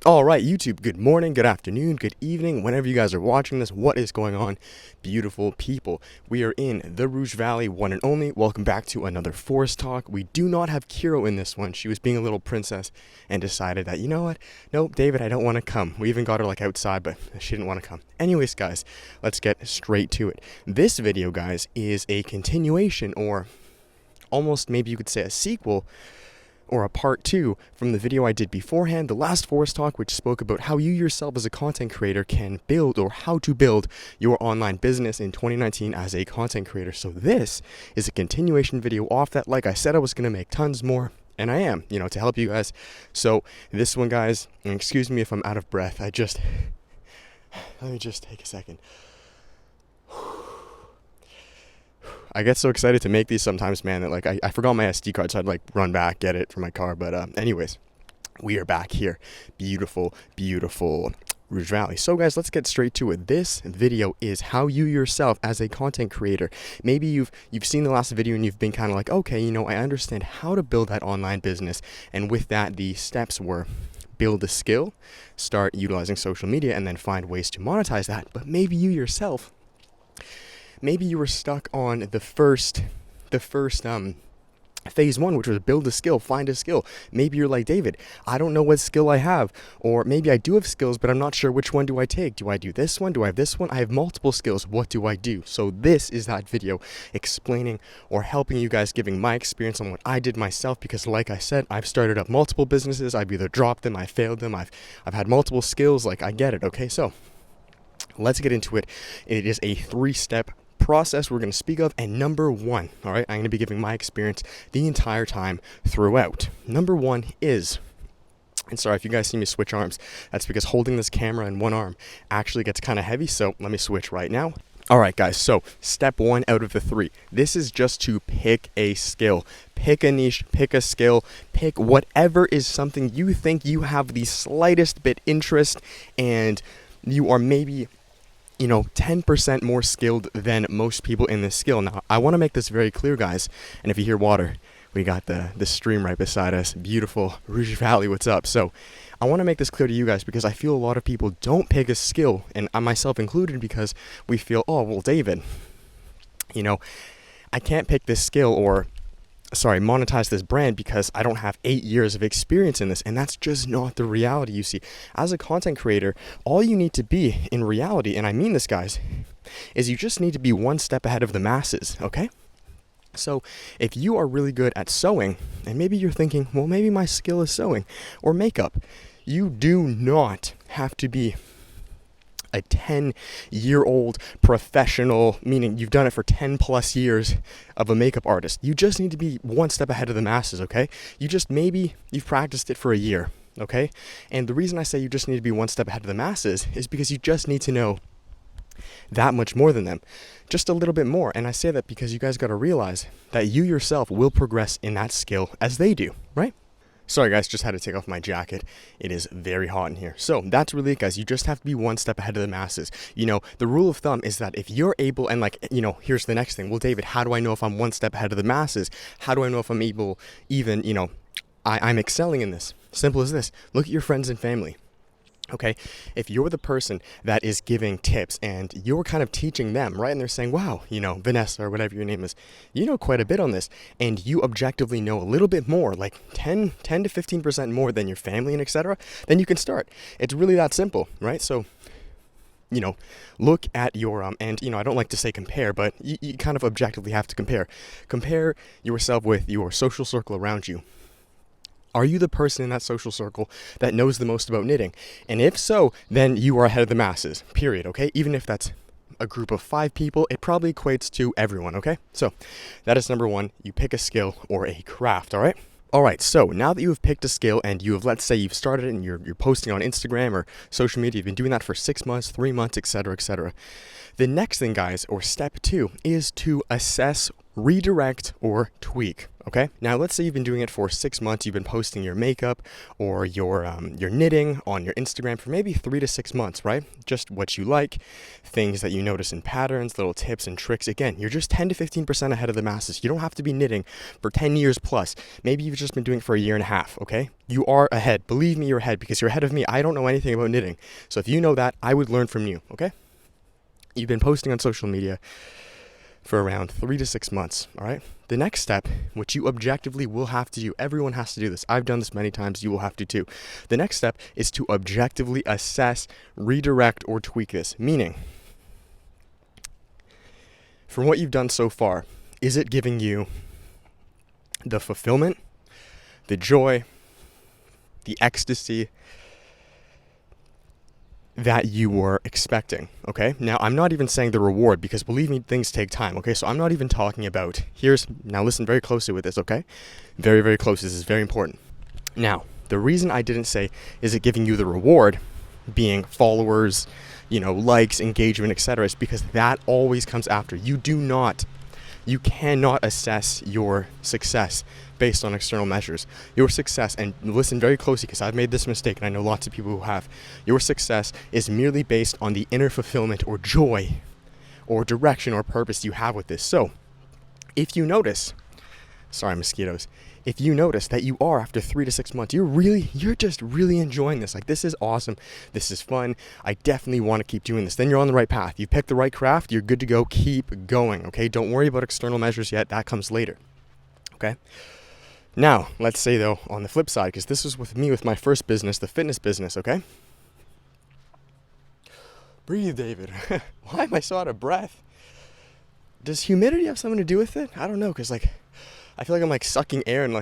All right, YouTube, good morning, good afternoon, good evening, whenever you guys are watching this. What is going on, beautiful people? We are in the Rouge Valley, one and only. Welcome back to another Forest Talk. We do not have Kiro in this one. She was being a little princess and decided that, you know what? Nope, David, I don't want to come. We even got her like outside, but she didn't want to come. Anyways, guys, let's get straight to it. This video, guys, is a continuation, or almost maybe you could say a sequel, or a part 2 from the video I did beforehand, the last Forest Talk, which spoke about how you yourself as a content creator can build, or how to build, your online business in 2019 as a content creator. So this is a continuation video off that. Like I said, I was going to make tons more, and I am, to help you guys. So this one, guys, and excuse me if I'm out of breath, let me just take a second. I get so excited to make these sometimes, man, that like I forgot my SD card, so I'd like run back, get it from my car. But anyways, we are back here. Beautiful, beautiful Rouge Valley. So guys, let's get straight to it. This video is how you yourself as a content creator, maybe you've seen the last video and you've been kind of like, okay, I understand how to build that online business. And with that, the steps were build a skill, start utilizing social media, and then find ways to monetize that. But maybe you yourself, maybe you were stuck on the first phase one, which was build a skill, find a skill. Maybe you're like, David, I don't know what skill I have. Or maybe I do have skills, but I'm not sure which one do I take. Do I do this one? Do I have this one? I have multiple skills. What do I do? So this is that video explaining or helping you guys, giving my experience on what I did myself. Because like I said, I've started up multiple businesses. I've either dropped them, I failed them. I've had multiple skills. Like, I get it. Okay, so let's get into it. It is a 3-step process we're going to speak of, and number one, all right, I'm going to be giving my experience the entire time throughout. Number one is, and sorry if you guys see me switch arms, that's because holding this camera in one arm actually gets kind of heavy, so let me switch right now. All right, guys, so step 1 out of the 3. This is just to pick a skill. Pick a niche, pick a skill, pick whatever is something you think you have the slightest bit interest, and you are maybe 10% more skilled than most people in this skill. Now, I want to make this very clear, guys. And if you hear water, we got the stream right beside us. Beautiful Rouge Valley, what's up? So I want to make this clear to you guys because I feel a lot of people don't pick a skill, and I myself included, because we feel, oh, well, David, I can't pick this skill or monetize this brand because I don't have 8 years of experience in this. And that's just not the reality. You see, as a content creator, all you need to be in reality, and I mean this, guys, is you just need to be one step ahead of the masses, okay? So if you are really good at sewing, and maybe you're thinking, well, maybe my skill is sewing or makeup, you do not have to be a 10-year-old professional, meaning you've done it for 10 plus years, of a makeup artist. You just need to be one step ahead of the masses, okay? Maybe you've practiced it for a year, okay? And the reason I say you just need to be one step ahead of the masses is because you just need to know that much more than them, just a little bit more. And I say that because you guys got to realize that you yourself will progress in that skill as they do, right? Sorry guys, just had to take off my jacket. It is very hot in here. So that's really it, guys. You just have to be one step ahead of the masses. The rule of thumb is that if you're able, and here's the next thing. Well, David, how do I know if I'm one step ahead of the masses? How do I know if I'm able, even, I'm excelling in this? Simple as this. Look at your friends and family. Okay, if you're the person that is giving tips and you're kind of teaching them, right? And they're saying, wow, Vanessa or whatever your name is, you know quite a bit on this, and you objectively know a little bit more, like 10 to 15% more than your family and etc., then you can start. It's really that simple, right? So, look at your, and I don't like to say compare, but you kind of objectively have to compare. Compare yourself with your social circle around you. Are you the person in that social circle that knows the most about knitting? And if so, then you are ahead of the masses, period, okay? Even if that's a group of 5 people, it probably equates to everyone, okay? So that is number 1. You pick a skill or a craft, all right? All right, so now that you have picked a skill and you have, let's say you've started it and you're posting on Instagram or social media, you've been doing that for 6 months, 3 months, etc., etc. The next thing, guys, or step 2, is to assess redirect or tweak. Okay, now let's say you've been doing it for 6 months. You've been posting your makeup or your knitting on your Instagram for maybe 3 to 6 months, right? Just what you like, things that you notice in patterns, little tips and tricks. Again, you're just 10 to 15% ahead of the masses. You don't have to be knitting for 10 years plus. Maybe you've just been doing it for a year and a half. Okay, you are ahead. Believe me, you're ahead because you're ahead of me. I don't know anything about knitting, so if you know that, I would learn from you. Okay, you've been posting on social media for around 3 to 6 months, all right? The next step, which you objectively will have to do, everyone has to do this. I've done this many times, you will have to too. The next step is to objectively assess, redirect, or tweak this. Meaning, from what you've done so far, is it giving you the fulfillment, the joy, the ecstasy that you were expecting, okay? Now, I'm not even saying the reward because believe me, things take time, okay? So I'm not even talking about, now listen very closely with this, okay? Very, very close, this is very important. Now, the reason I didn't say, is it giving you the reward, being followers, likes, engagement, etc., is because that always comes after. You cannot assess your success based on external measures. Your success, and listen very closely because I've made this mistake and I know lots of people who have, your success is merely based on the inner fulfillment or joy or direction or purpose you have with this. So, if you notice, sorry mosquitoes, if you notice that you are, after 3 to 6 months, you're just really enjoying this. Like, this is awesome. This is fun. I definitely want to keep doing this. Then you're on the right path. You picked the right craft. You're good to go. Keep going, okay? Don't worry about external measures yet. That comes later, okay? Now, let's say, though, on the flip side, because this was with me with my first business, the fitness business, okay? Breathe, David. Why am I so out of breath? Does humidity have something to do with it? I don't know, because, I feel like I'm sucking air and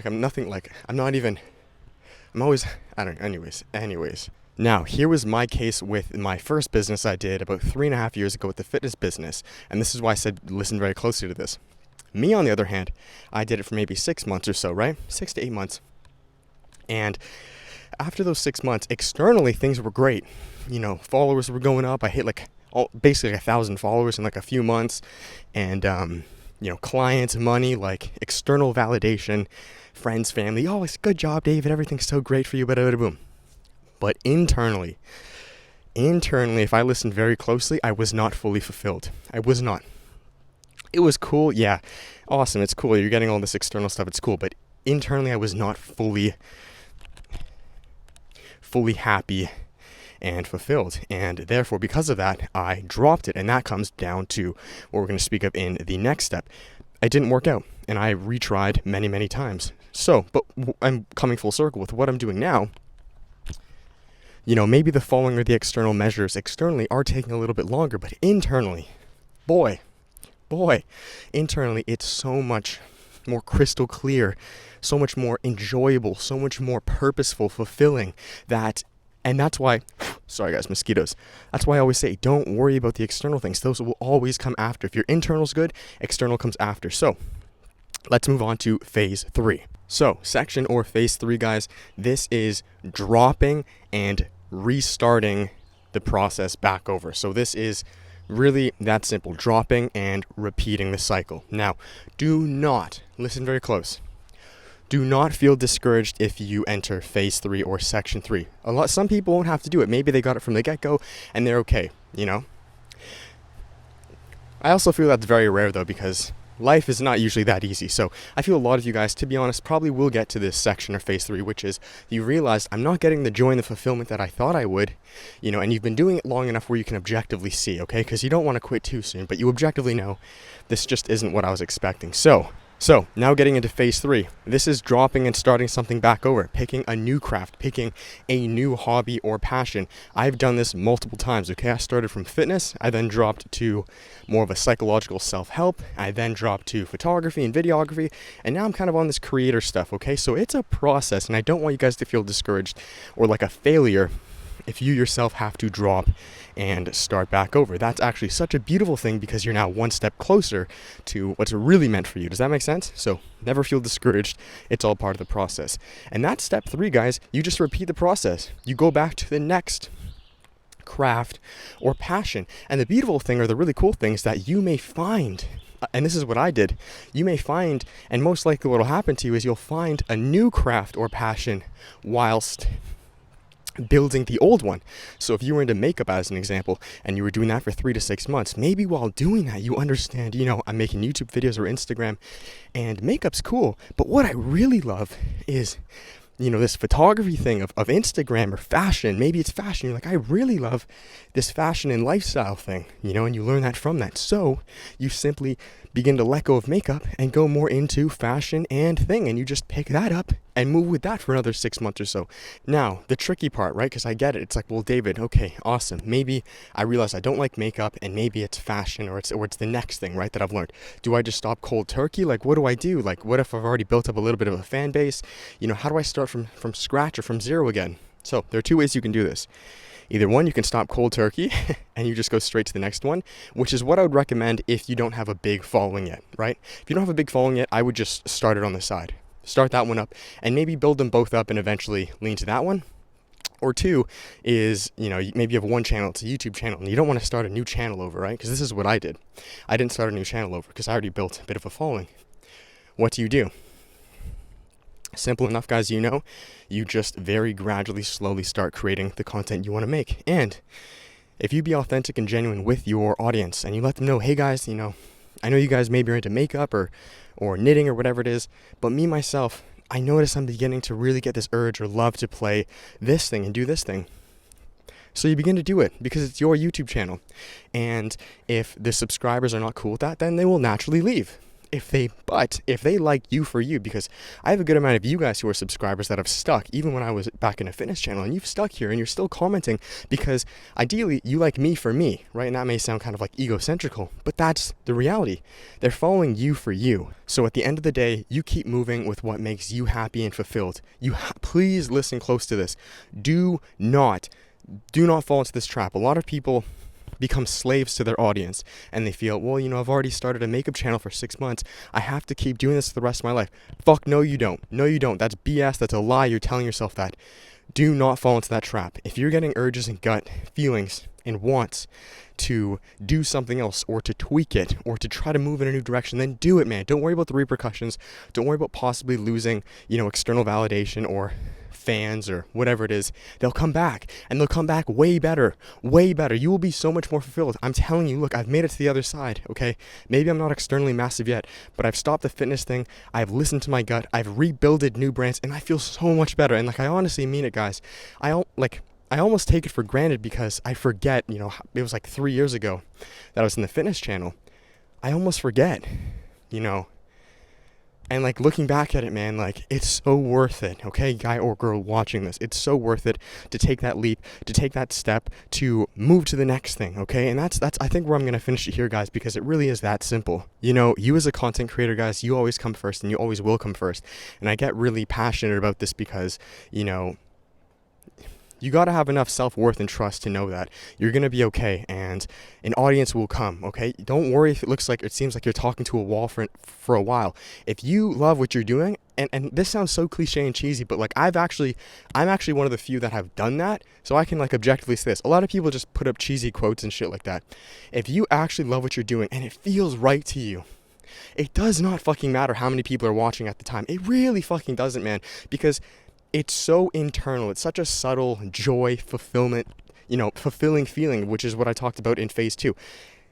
anyways. Now, here was my case with my first business I did about 3.5 years ago with the fitness business. And this is why I said, listen very closely to this. Me, on the other hand, I did it for maybe 6 months or so, right? 6 to 8 months. And after those 6 months, externally, things were great. Followers were going up. I hit basically 1,000 followers in a few months. And, clients, money, external validation, friends, family. Oh, it's good job, David. Everything's so great for you. Boom. But internally, if I listened very closely, I was not fully fulfilled. I was not. It was cool. Yeah. Awesome. It's cool. You're getting all this external stuff. It's cool. But internally, I was not fully happy and fulfilled, and therefore, because of that, I dropped it. And that comes down to what we're going to speak of in the next step. It didn't work out, and I retried many, many times. So, but I'm coming full circle with what I'm doing now. Maybe the following or the external measures externally are taking a little bit longer, but internally, boy, internally, it's so much more crystal clear, so much more enjoyable, so much more purposeful, fulfilling, and that's why, sorry guys, mosquitoes. That's why I always say, don't worry about the external things. Those will always come after. If your internal's good, external comes after. So, let's move on to phase 3. So, section or phase 3, guys, this is dropping and restarting the process back over. So this is really that simple, dropping and repeating the cycle. Now, do not, listen very close. Do not feel discouraged if you enter phase 3 or section 3. Some people won't have to do it. Maybe they got it from the get-go and they're okay, I also feel that's very rare though, because life is not usually that easy. So I feel a lot of you guys, to be honest, probably will get to this section or phase 3, which is you realized I'm not getting the joy and the fulfillment that I thought I would, and you've been doing it long enough where you can objectively see, okay? Because you don't want to quit too soon, but you objectively know this just isn't what I was expecting. So now getting into phase 3, this is dropping and starting something back over, picking a new craft, picking a new hobby or passion. I've done this multiple times, okay? I started from fitness, I then dropped to more of a psychological self-help, I then dropped to photography and videography, and now I'm kind of on this creator stuff, okay? So it's a process, and I don't want you guys to feel discouraged or like a failure if you yourself have to drop and start back over. That's actually such a beautiful thing because you're now one step closer to what's really meant for you. Does that make sense? So never feel discouraged. It's all part of the process. And that's step 3, guys. You just repeat the process. You go back to the next craft or passion. And the beautiful thing, or the really cool thing, is that you may find and this is what I did, you may find, and most likely what will happen to you is you'll find a new craft or passion whilst building the old one. So if you were into makeup as an example, and you were doing that for 3 to 6 months, maybe while doing that you understand, I'm making YouTube videos or Instagram, and makeup's cool, but what I really love is this photography thing of Instagram or fashion. Maybe it's fashion. You're like, I really love this fashion and lifestyle thing, and you learn that from that. So you simply begin to let go of makeup and go more into fashion and thing. And you just pick that up and move with that for another 6 months or so. Now, the tricky part, right? Because I get it. It's like, well, David, okay, awesome. Maybe I realize I don't like makeup and maybe it's fashion or it's the next thing, right, that I've learned. Do I just stop cold turkey? Like, what do I do? Like, what if I've already built up a little bit of a fan base? How do I start from scratch or from zero again? So there are 2 ways you can do this. Either one, you can stop cold turkey and you just go straight to the next one, which is what I would recommend if you don't have a big following yet, right? If you don't have a big following yet, I would just start it on the side. Start that one up and maybe build them both up and eventually lean to that one. Or 2 is, maybe you have one channel, it's a YouTube channel, and you don't want to start a new channel over, right? Because this is what I did. I didn't start a new channel over because I already built a bit of a following. What do? Simple enough, guys, you just very gradually, slowly start creating the content you want to make. And if you be authentic and genuine with your audience and you let them know, hey guys, I know you guys maybe are into makeup or knitting or whatever it is, but me, myself, I notice I'm beginning to really get this urge or love to play this thing and do this thing. So you begin to do it because it's your YouTube channel. And if the subscribers are not cool with that, then they will naturally leave. If they like you for you, because I have a good amount of you guys who are subscribers that have stuck, even when I was back in a fitness channel, and you've stuck here and you're still commenting because ideally you like me for me, right? And that may sound kind of like egocentrical, but that's the reality. They're following you for you. So at the end of the day, you keep moving with what makes you happy and fulfilled. Please listen close to this. Do not fall into this trap. A lot of people become slaves to their audience and they feel, well, I've already started a makeup channel for 6 months. I have to keep doing this for the rest of my life. Fuck, no, you don't. No, you don't. That's BS. That's a lie. You're telling yourself that. Do not fall into that trap. If you're getting urges and gut feelings and wants to do something else or to tweak it or to try to move in a new direction, then do it, man. Don't worry about the repercussions. Don't worry about possibly losing, external validation or fans or whatever it is. They'll come back and they'll come back way better. You will be so much more fulfilled. I'm telling you, look, I've made it to the other side, okay? Maybe I'm not externally massive yet, but I've stopped the fitness thing. I've listened to my gut. I've rebuilded new brands and I feel so much better. And I honestly mean it, guys. I almost take it for granted because I forget, it was 3 years ago that I was in the fitness channel. I almost forget, And looking back at it, man, it's so worth it, okay, guy or girl watching this. It's so worth it to take that leap, to take that step, to move to the next thing, okay? And that's I think where I'm going to finish it here, guys, because it really is that simple. You as a content creator, guys, you always come first and you always will come first. And I get really passionate about this because, you got to have enough self-worth and trust to know that you're going to be okay and an audience will come, okay? Don't worry if it seems like you're talking to a wall for a while. If you love what you're doing, and this sounds so cliche and cheesy, but I'm actually one of the few that have done that, so I can objectively say this. A lot of people just put up cheesy quotes and shit like that. If you actually love what you're doing and it feels right to you, it does not fucking matter how many people are watching at the time. It really fucking doesn't, man, because it's so internal. It's such a subtle joy, fulfillment, fulfilling feeling, which is what I talked about in phase 2.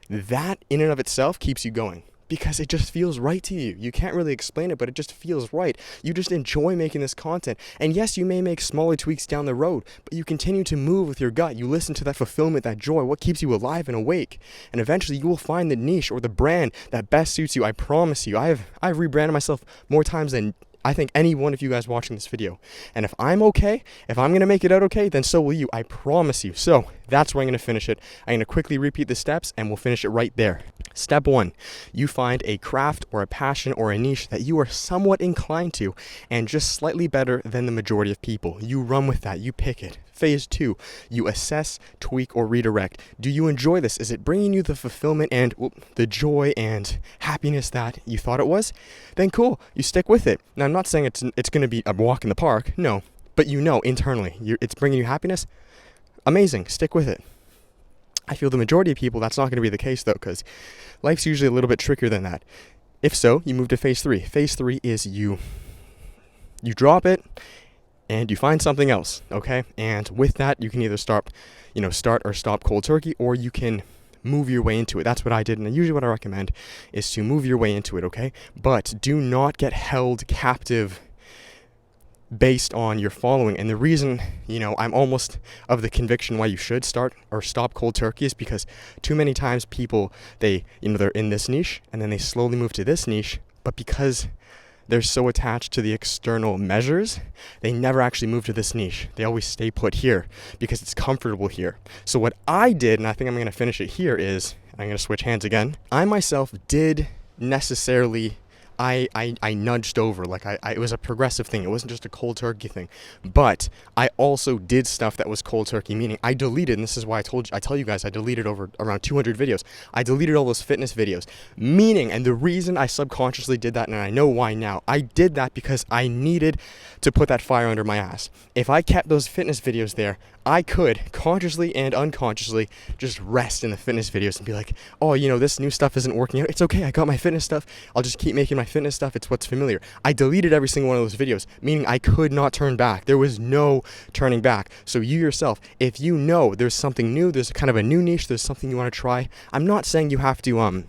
That in and of itself keeps you going because it just feels right to you. You can't really explain it, but it just feels right. You just enjoy making this content. And yes, you may make smaller tweaks down the road, but you continue to move with your gut. You listen to that fulfillment, that joy, what keeps you alive and awake. And eventually you will find the niche or the brand that best suits you. I promise you. I've rebranded myself more times than I think any one of you guys watching this video. And if I'm okay, if I'm going to make it out okay, then so will you. I promise you. So that's where I'm going to finish it. I'm going to quickly repeat the steps and we'll finish it right there. Step 1, you find a craft or a passion or a niche that you are somewhat inclined to and just slightly better than the majority of people. You run with that. You pick it. Phase 2, you assess, tweak, or redirect. Do you enjoy this? Is it bringing you the fulfillment and the joy and happiness that you thought it was? Then cool, you stick with it. Now, I'm not saying it's going to be a walk in the park, no, but internally, it's bringing you happiness. Amazing, stick with it. I feel the majority of people, that's not going to be the case though, because life's usually a little bit trickier than that. If so, you move to phase 3. Phase 3 is you drop it and you find something else, okay? And with that, you can either start or stop cold turkey, or you can move your way into it. That's what I did, and usually what I recommend is to move your way into it, okay? But do not get held captive based on your following. And the reason, I'm almost of the conviction why you should start or stop cold turkey is because too many times people, they're in this niche and then they slowly move to this niche, but because they're so attached to the external measures, they never actually move to this niche. They always stay put here because it's comfortable here. So what I did, and I think I'm going to finish it here, is I'm going to switch hands again. I myself did necessarily, I nudged over, it was a progressive thing. It wasn't just a cold turkey thing, but I also did stuff that was cold turkey, meaning I deleted, and this is why I tell you guys, I deleted over around 200 videos. I deleted all those fitness videos, meaning, and the reason I subconsciously did that, and I know why now, I did that because I needed to put that fire under my ass. If I kept those fitness videos there, I could consciously and unconsciously just rest in the fitness videos and be like, oh, this new stuff isn't working out. It's okay. I got my fitness stuff. I'll just keep making my fitness stuff. It's what's familiar. I deleted every single one of those videos, meaning I could not turn back. There was no turning back. So you yourself, if you know there's something new, there's kind of a new niche, there's something you want to try, I'm not saying you have to,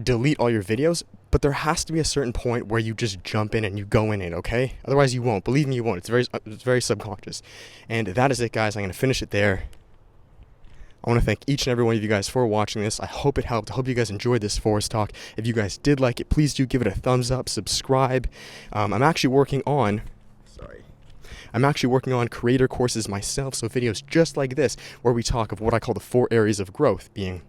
delete all your videos, but there has to be a certain point where you just jump in and you go in it, okay? Otherwise you won't. Believe me, you won't. It's very subconscious. And that is it, guys. I'm going to finish it there. I want to thank each and every one of you guys for watching this. I hope it helped. I hope you guys enjoyed this Forest Talk. If you guys did like it, please do give it a thumbs up, subscribe. I'm actually working on creator courses myself, so videos just like this, where we talk of what I call the 4 areas of growth, being,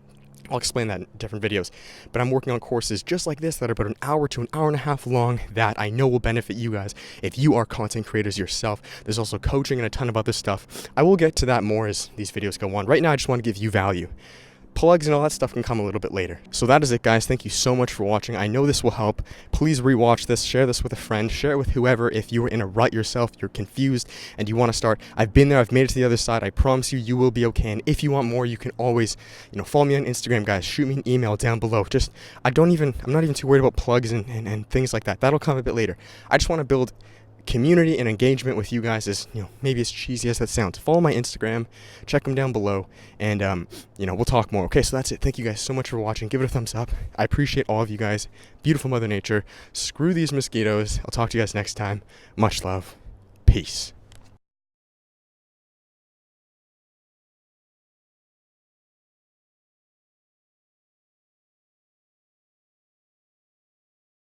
I'll explain that in different videos, but I'm working on courses just like this that are about an hour to an hour and a half long that I know will benefit you guys if you are content creators yourself. There's also coaching and a ton of other stuff. I will get to that more as these videos go on. Right now, I just want to give you value. Plugs and all that stuff can come a little bit later. So that is it, guys. Thank you so much for watching. I know this will help. Please rewatch this, share this with a friend, share it with whoever. If you are in a rut yourself, you're confused, and you want to start, I've been there, I've made it to the other side. I promise you will be okay. And if you want more, you can always, follow me on Instagram, guys. Shoot me an email down below. I'm not even too worried about plugs and things like that. That'll come a bit later. I just want to build community and engagement with you guys. Is maybe as cheesy as that sounds. Follow my Instagram, check them down below, and we'll talk more. Okay, so that's it. Thank you guys so much for watching. Give it a thumbs up. I appreciate all of you guys. Beautiful Mother Nature. Screw these mosquitoes. I'll talk to you guys next time. Much love. Peace.